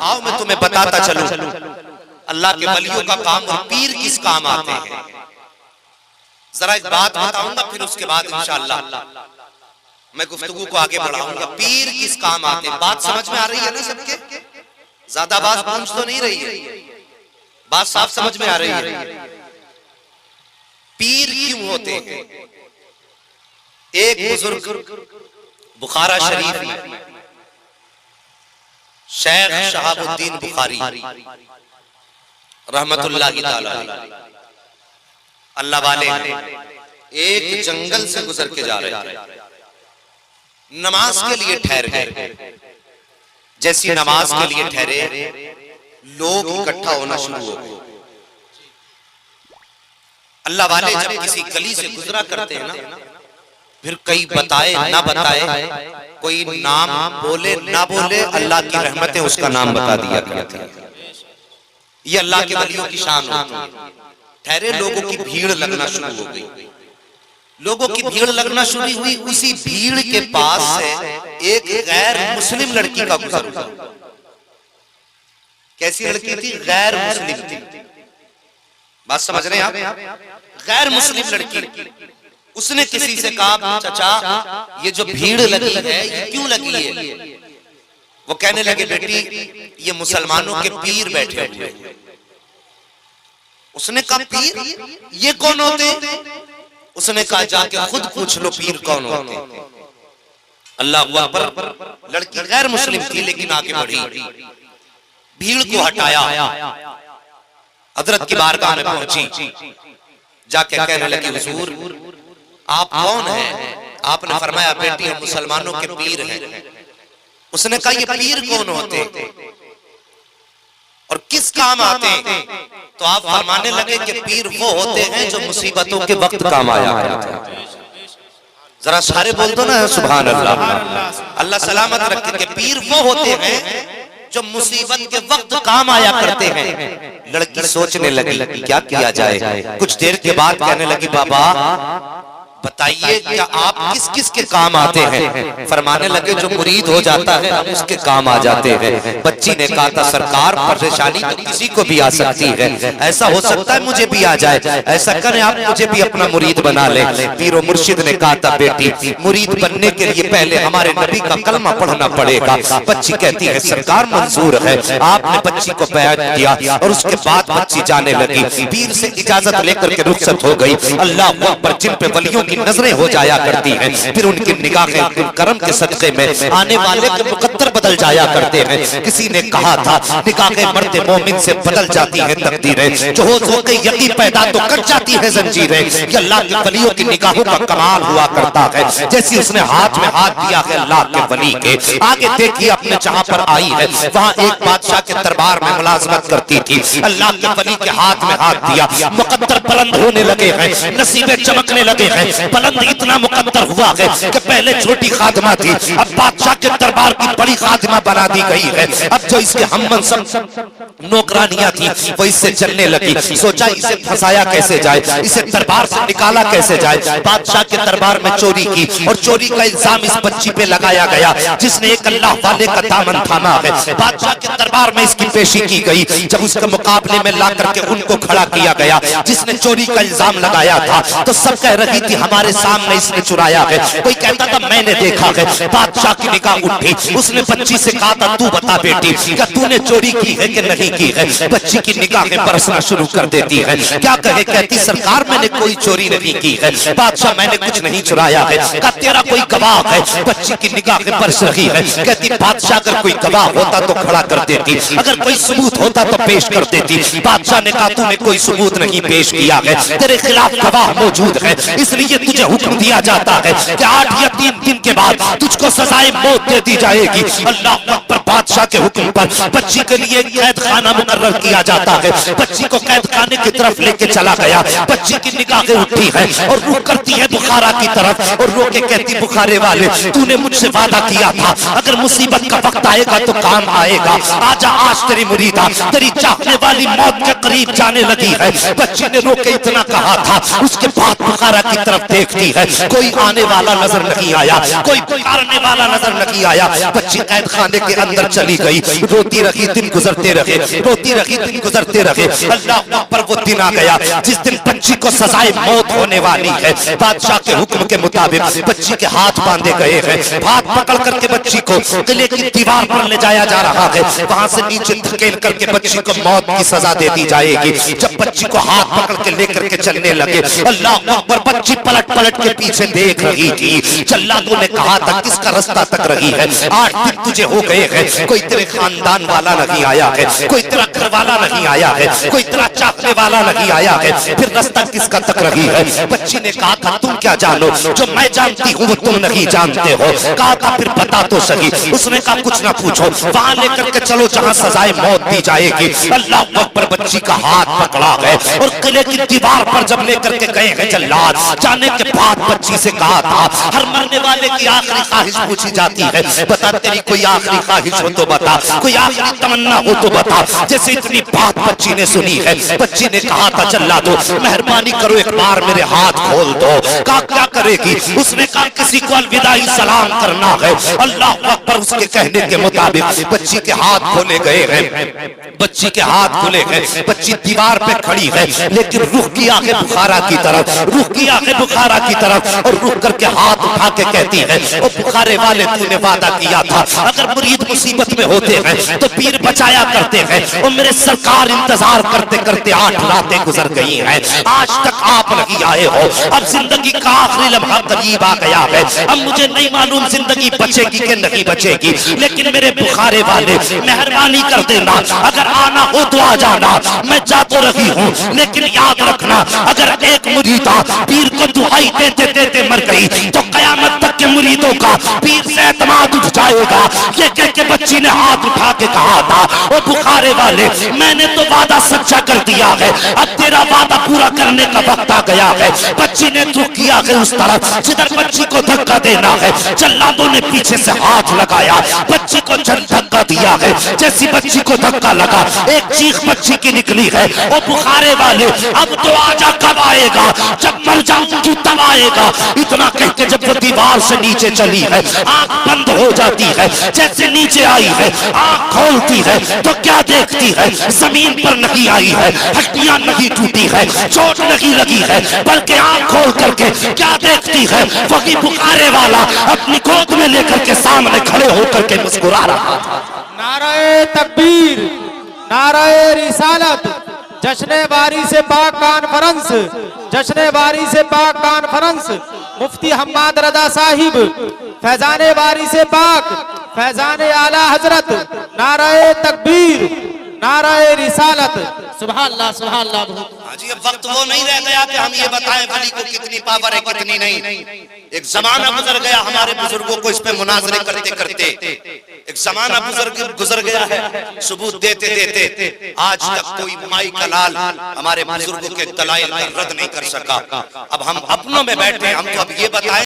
آؤ میں تمہیں بتاتا چلوں اللہ کے ولیوں کا کام اور پیر کس کام آتے ہیں. ذرا ایک بات بتاؤں گا پھر اس کے بعد انشاءاللہ میں گفتگو کو آگے بڑھاؤں گا. پیر کس کام آتے ہیں؟ بات سمجھ میں آ رہی ہے نا سب کے؟ زیادہ بات پوچھ تو نہیں رہی ہے، بات صاف سمجھ میں آ رہی ہے. پیر کیوں ہوتے ہیں؟ ایک بزرگ بخارا شریف میں شیخ شہاب الدین بخاری رحمت اللہ تعالی اللہ والے ایک جنگل سے گزر کے جا رہے تھے. نماز کے لیے ٹھہر گئے. جیسی نماز کے لیے ٹھہرے لوگ اکٹھا ہونا شروع ہو گئے. اللہ والے جب کسی گلی سے گزرا کرتے ہیں نا، پھر کئی بتائے نہ بتائے، کوئی نام بولے نہ بولے، اللہ کی رحمتیں اس کا نام بتا دیا کرتے ہیں. یہ اللہ کے ولیوں کی شان ہوتی ہے. ٹھہرے لوگوں کی بھیڑ لگنا شروع ہو گئی. لوگوں کی بھیڑ لگنا شروع ہوئی. اسی بھیڑ کے پاس سے ایک غیر مسلم لڑکی کا گزر ہوا. کیسی لڑکی تھی؟ غیر مسلم تھی. بات سمجھ رہے ہیں آپ؟ غیر مسلم لڑکی. اس نے کسی سے کہا چچا یہ جو بھیڑ لگی ہے یہ کیوں لگی ہے؟ وہ کہنے لگے بیٹی یہ مسلمانوں کے پیر بیٹھے ہوئے. اس نے کہا پیر یہ کون ہوتے؟ اس نے کہا جا کے خود پوچھ لو پیر کون ہوتے. اللہ اکبر. لڑکی غیر مسلم تھی لیکن آگے بڑھی، بھیڑ کو ہٹایا، حضرت کی بارگاہ میں پہنچی، جا کے کہنے لگی حضور آپ کون ہیں؟ آپ نے فرمایا بیٹی ہم مسلمانوں کے پیر ہیں. اس نے کہا یہ پیر کون ہوتے اور کس کام آتے ہیں؟ تو آپ فرمانے لگے کہ پیر وہ ہوتے ہیں جو مصیبتوں کے وقت کام آیا کرتے ہیں. ذرا سارے بول دو نا سبحان اللہ. اللہ سلامت رکھے کہ پیر وہ ہوتے ہیں جو مصیبت کے وقت کام آیا کرتے ہیں. لڑکی سوچنے لگی کیا کیا جائے. کچھ دیر کے بعد کہنے لگی بابا بتائیے کیا آپ کس کس کے کام آتے ہیں؟ فرمانے لگے جو مرید ہو جاتا ہے ہم اس کے کام آ جاتے ہیں. بچی نے کہا تھا سرکار پریشانی تو کسی کو بھی آ سکتی ہے، ایسا ہو سکتا ہے مجھے بھی آ جائے، ایسا کریں آپ مجھے بھی اپنا مرید بنا لیں. پیر و مرشد نے کہا تھا بیٹی مرید بننے کے لیے پہلے ہمارے نبی کا کلمہ پڑھنا پڑے گا. بچی کہتی ہے سرکار منظور ہے. آپ نے بچی کو بیعت کیا اور اس کے بعد بچی جانے لگی. پیر سے اجازت لے کر کے رخصت ہو گئی. اللہ اکبر. جن پہ ولیوں کی نظریں ہو جایا کرتی ہیں پھر ان کی نگاہیں کرم کے صدقے میں آنے والے کے مقدر بدل جایا کرتے ہیں. کسی نے کہا تھا نگاہیں مرد مومن سے بدل جاتی ہیں تقدیریں، جو ہو کے یقین پیدا تو کٹ جاتی ہے زنجیریں. یہ اللہ کے ولیوں کی نگاہوں کا کمال ہوا کرتا ہے. جیسی اس نے ہاتھ میں ہاتھ دیا ہے اللہ کے ولی کے، آگے دیکھیے اپنے جہاں پر آئی ہے. وہاں ایک بادشاہ کے دربار میں ملازمت کرتی تھی. اللہ کے ولی کے ہاتھ میں ہاتھ دیا، مقدر بلند ہونے لگے ہیں، نصیبیں چمکنے لگے ہیں. بلند اتنا مقدر ہوا ہے کہ پہلے چھوٹی خادمہ تھی اب بادشاہ کے دربار کی بڑی خادمہ بنا دی گئی ہے. اب جو اس کے ہم منصب نوکرانیاں تھی وہ اس سے چلنے لگی. سوچا اسے پھنسایا کیسے جائے، اسے دربار سے نکالا کیسے جائے. بادشاہ کے دربار میں چوری کی اور چوری کا الزام اس بچی پہ لگایا گیا جس نے ایک اللہ والے کا دامن تھاما ہے. بادشاہ کے دربار میں اس کی پیشی کی گئی. جب اس کے مقابلے میں لا کر کے ان کو کھڑا کیا گیا جس نے چوری کا الزام لگایا تھا تو سب کہہ رہی تھی ہمارے سامنے اس نے چرایا ہے. کوئی کہتا تھا میں نے دیکھا ہے. بادشاہ کی نگاہ اٹھی. اس نے بچی سے کہا تھا تو بتا بیٹی کیا تو نے چوری کی ہے کہ نہیں کی ہے. بچی کی نگاہیں برسنا شروع کر دیتی ہے. کیا کہے؟ کہتی سرکار میں نے کوئی چوری نہیں کی ہے. بادشاہ میں نے کچھ نہیں چرایا ہے. کہا تیرا کوئی گواہ ہے؟ بچی کی نگاہیں برس رہی ہے. کہتی بادشاہ اگر کوئی گواہ ہوتا تو کھڑا کر دیتی، اگر کوئی ثبوت ہوتا تو پیش کر دیتی. بادشاہ نے کہا تو نے کوئی ثبوت نہیں پیش کیا ہے، تیرے خلاف گواہ موجود ہے، اس لیے تجھے حکم دیا جاتا ہے کہ 8 یا 3 دن کے بعد تجھ کو سزائے موت دے دی جائے گی. اللہ اکبر. بادشاہ کے حکم پر بچی کے لیے قید خانہ مقرر کیا جاتا ہے. بچی کو قید خانے کی طرف لے کے چلا گیا. بچی کی نگاہیں اٹھی ہے اور رخ کرتی ہے بخارا کی طرف اور رو کے کہتی بخارے والے تو نے مجھ سے وعدہ کیا تھا اگر مصیبت کا وقت آئے گا تو کام آئے گا. آجا آج تیری مریدہ تیری چاہنے والی موت کے قریب جانے لگی ہے. بچی نے رو کے اتنا کہا تھا. اس کے بعد بخارا کی طرف دیکھتی ہے، کوئی آنے والا نظر نہیں آیا، کوئی پکارنے والا نظر نہیں آیا، بچی قید خانے کے اندر چلی گئی، روتی رہی، دن گزرتے رہے، روتی رہی، دن گزرتے رہے۔ اللہ اکبر، وہ دن آ گیا جس دن بچی کو سزائے موت ہونے والی ہے۔ بادشاہ کے حکم کے مطابق بچی کے ہاتھ باندھے گئے ہیں، ہاتھ پکڑ کر کے بچی کو قلعے کی دیوار پر لے جایا جا رہا ہے، وہاں سے نیچے دھکیل کر کے بچی کو موت کی سزا دے دی جائے گی۔ جب بچی کو ہاتھ پکڑ کے لے کر کے چلنے لگے، اللہ اکبر، بچی پلٹ پلٹ کے پیچھے دیکھ رہی تھی۔ جلادوں نے کہا تھا کس کا رستہ تک رہی ہے، 8 دن تجھے ہو گئے ہیں، کوئی تیرے خاندان والا نہیں آیا ہے، کوئی تیرا گھر والا نہیں آیا ہے، کوئی تیرا چاہنے والا نہیں آیا ہے، پھر رستہ کس کا تک رہی ہے۔ بچی نے کہا تھا تم کیا جانو، جو میں جانتی ہوں وہ تم نہیں جانتے ہو۔ کہا تھا پھر بتا تو صحیح۔ اس نے کہا کچھ نہ پوچھو، وہاں لے کر کے چلو جہاں سزائے موت دی جائے گی۔ اللہ اکبر، بچی کا ہاتھ پکڑا ہے اور قلعے کی دیوار پر جب لے کر کے گئے ہیں جلاد، جانے کے بعد بچی سے کہا تھا، ہر مرنے والے کی آخری خواہش پوچھی جاتی ہے، بتا تیری کوئی آخری خواہش ہو تو بتا، کوئی آخری تمنا ہو تو بتا۔ جیسے اتنی بات بچی نے سنی ہے، بچی نے کہا تھا جلادو مہربانی کرو ایک بار میرے ہاتھ کھول دو۔ کہا کیا کرے گی؟ اس نے کہا کسی کو الوداعی سلام کرنا ہے۔ اللہ اکبر، اس کے کہنے کے مطابق بچی کے ہاتھ کھولے گئے ہیں، بچی کے ہاتھ کھولے گئے، بچی دیوار پہ کھڑی ہے لیکن رخ کی آنکھیں بخارا کی طرف، رخ کی آنکھیں بخارا کی طرف، اور رخ کر کے ہاتھ اٹھا کے کہتی ہے او بخارے والے، تو نے وعدہ کیا تھا اگر مرید مصیبت میں ہوتے ہیں تو پیر بچایا کرتے ہیں، اور میرے سرکار انتظار کرتے کرتے 8 راتیں گزر گئی ہیں، آج تک آپ نہیں آئے ہو۔ اب زندگی کا آخری لمحہ قریب آ گیا ہے، اب مجھے نہیں معلوم زندگی بچے گی کہ نہیں بچے گی، لیکن میرے بخارے والے مہربانی کر دینا، اگر آنا ہو تو آ جانا، میں جا تو رہی ہوں لیکن یاد رکھنا اگر ایک مریدہ پیر کو دعائی دیتے دیتے مر گئی تو قیامت تک کے مریدوں کا پیر سے اعتماد اٹھ جائے گا۔ یہ کہہ کے بچی نے ہاتھ اٹھا کے کہا تھا او بخارے والے، میں نے تو وعدہ سچا کر دیا ہے، اب تیرا وعدہ پورا کرنے کا وقت آ گیا ہے۔ بچی نے تو کیا ہے اس طرف جدھر بچی کو دھکا دینا ہے، جلادوں نے پیچھے سے ہاتھ لگایا، بچی کو چند دھکا دیا ہے، جیسی بچی کو دھکا لگا ایک چیخ بچی کی نکلی ہے، او بخارے والے اب تو آجا، کب آئے گا؟ جب مر جاؤں تو تب آئے گا۔ اتنا کہہ کے جب وہ دیوار سے نیچے چلی ہے، آنکھ بند ہو جاتی ہے، جیسے نیچے آئی ہے آنکھ کھولتی ہے تو کیا دیکھتی ہے؟ زمین پر نہیں آئی ہے، ہڈیاں نہیں ٹوٹی ہے، چوٹ نہیں لگی ہے، بلکہ آنکھ کھول کر کے کیا دیکھتی ہے؟ وہی بخارے والا اپنی گود میں لے کر کے سامنے کھڑے ہو کر کے مسکرا رہا تھا۔ نعرہ تکبیر، نعرہ رسالت، جشن باری سے پاک کانفرنس، جشن باری سے پاک کانفرنس، مفتی حماد رضا صاحب، فیضان باری سے پاک، فیضان اعلی حضرت، نعرہ تکبیر، نعرہ رسالت، سبحان اللہ سبحان اللہ۔ جی اب وقت وہ نہیں رہ گیا کہ ہم یہ بتائیں ولی کو کتنی پاور ہے کتنی نہیں۔ ایک زمانہ گزر گیا ہمارے بزرگوں کو اس پہ مناظرے کرتے کرتے، ایک زمانہ گزر گیا ہے ثبوت دیتے دیتے، آج تک کوئی مائی کلال ہمارے بزرگوں کے دلائل کا رد نہیں کر سکا۔ اب ہم اپنوں میں بیٹھے، ہم تو اب یہ بتائیں